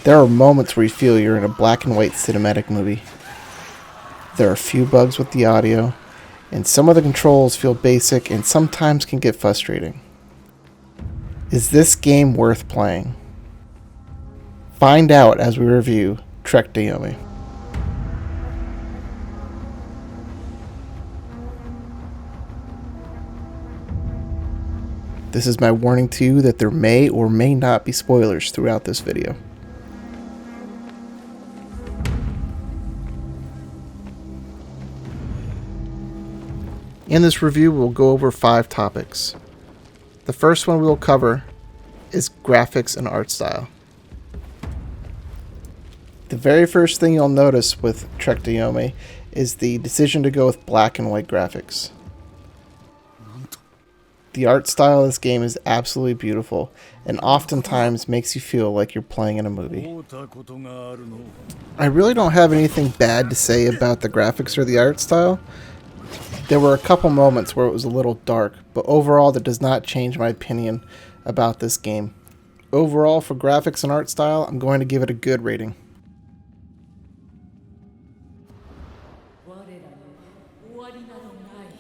There are moments where you feel you're in a black and white cinematic movie. There are a few bugs with the audio, and some of the controls feel basic and sometimes can get frustrating. Is this game worth playing? Find out as we review KROFTO Yomi. This is my warning to you that there may or may not be spoilers throughout this video. In this review, we'll go over 5 topics. The first one we will cover is graphics and art style. The very first thing you'll notice with KROFTO Yomi is the decision to go with black and white graphics. The art style of this game is absolutely beautiful and oftentimes makes you feel like you're playing in a movie. I really don't have anything bad to say about the graphics or the art style. There were a couple moments where it was a little dark, but overall that does not change my opinion about this game. Overall, for graphics and art style, I'm going to give it a good rating.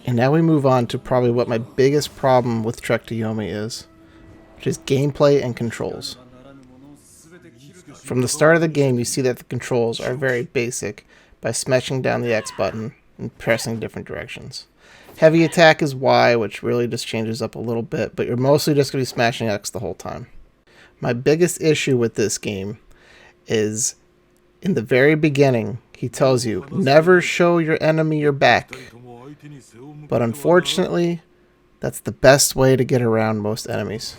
And now we move on to probably what my biggest problem with KROFTO Yomi is, which is gameplay and controls. From the start of the game, you see that the controls are very basic by smashing down the X button and pressing different directions. Heavy attack is Y, which really just changes up a little bit, but you're mostly just going to be smashing X the whole time. My biggest issue with this game is in the very beginning, he tells you, never show your enemy your back. But unfortunately, that's the best way to get around most enemies.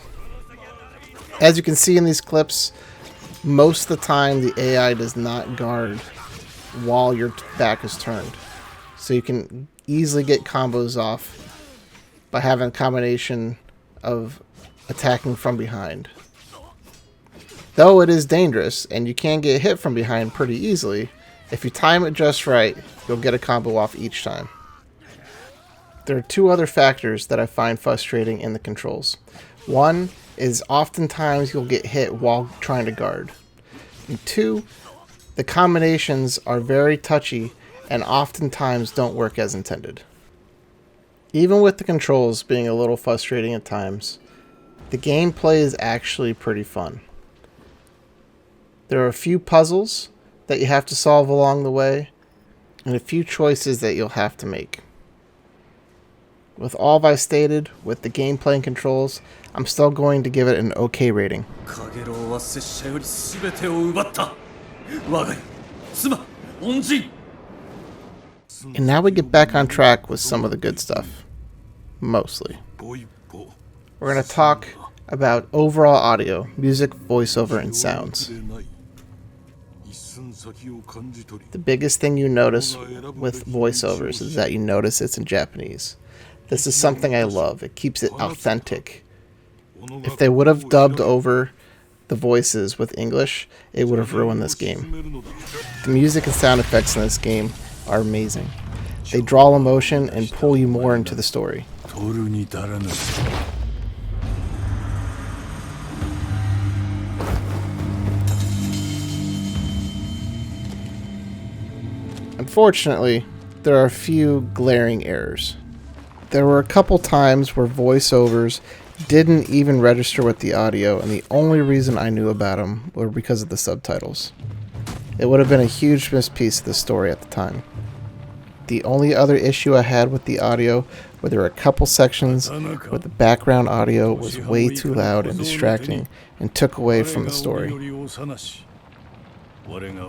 As you can see in these clips, most of the time the AI does not guard while your back is turned. So you can easily get combos off by having a combination of attacking from behind. Though it is dangerous, and you can get hit from behind pretty easily, if you time it just right, you'll get a combo off each time. There are 2 other factors that I find frustrating in the controls. One is oftentimes you'll get hit while trying to guard. And 2, the combinations are very touchy and oftentimes don't work as intended. Even with the controls being a little frustrating at times, the gameplay is actually pretty fun. There are a few puzzles that you have to solve along the way, and a few choices that you'll have to make. With all I've stated, with the gameplay and controls, I'm still going to give it an okay rating. And now we get back on track with some of the good stuff. Mostly. We're going to talk about overall audio, music, voiceover, and sounds. The biggest thing you notice with voiceovers is that you notice it's in Japanese. This is something I love. It keeps it authentic. If they would have dubbed over the voices with English, it would have ruined this game. The music and sound effects in this game are amazing. They draw emotion and pull you more into the story. Unfortunately, there are a few glaring errors. There were a couple times where voiceovers didn't even register with the audio, and the only reason I knew about them were because of the subtitles. It would have been a huge missed piece of the story at the time. The only other issue I had with the audio were there were a couple sections where the background audio was way too loud and distracting and took away from the story.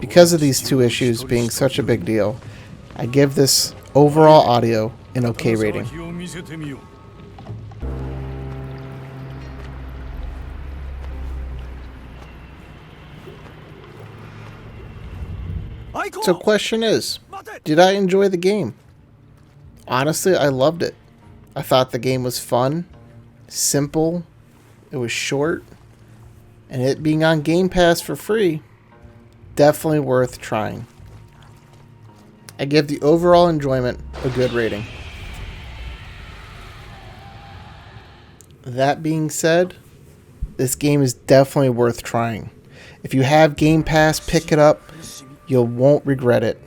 Because of these 2 issues being such a big deal, I give this overall audio an okay rating. So question is, did I enjoy the game? Honestly, I loved it. I thought the game was fun, simple, it was short, and it being on Game Pass for free, definitely worth trying. I give the overall enjoyment a good rating. That being said, this game is definitely worth trying. If you have Game Pass, pick it up. You won't regret it.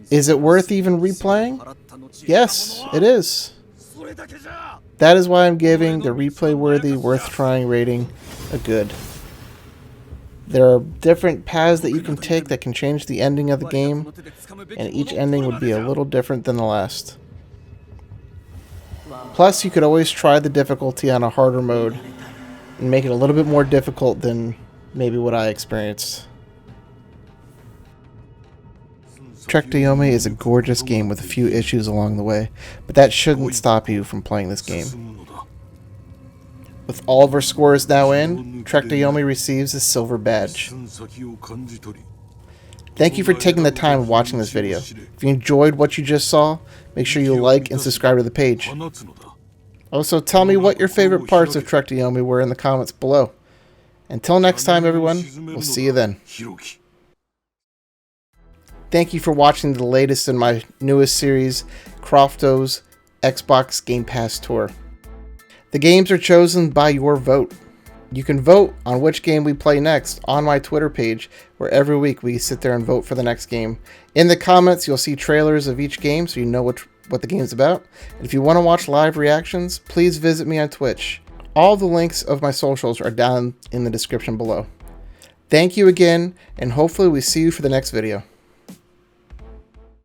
Is it worth even replaying? Yes, it is. That is why I'm giving the replay-worthy, worth-trying rating a good. There are different paths that you can take that can change the ending of the game, and each ending would be a little different than the last. Plus, you could always try the difficulty on a harder mode and make it a little bit more difficult than maybe what I experienced. Trek to Yomi is a gorgeous game with a few issues along the way, but that shouldn't stop you from playing this game. With all of our scores now in, Trek to Yomi receives a silver badge. Thank you for taking the time of watching this video. If you enjoyed what you just saw, make sure you like and subscribe to the page. Also, tell me what your favorite parts of Trek to Yomi were in the comments below. Until next time, everyone, we'll see you then. Thank you for watching the latest in my newest series, KROFTO's Xbox Game Pass Tour. The games are chosen by your vote. You can vote on which game we play next on my Twitter page, where every week we sit there and vote for the next game. In the comments, you'll see trailers of each game so you know what the game's about. And if you want to watch live reactions, please visit me on Twitch. All the links of my socials are down in the description below. Thank you again, and hopefully we see you for the next video.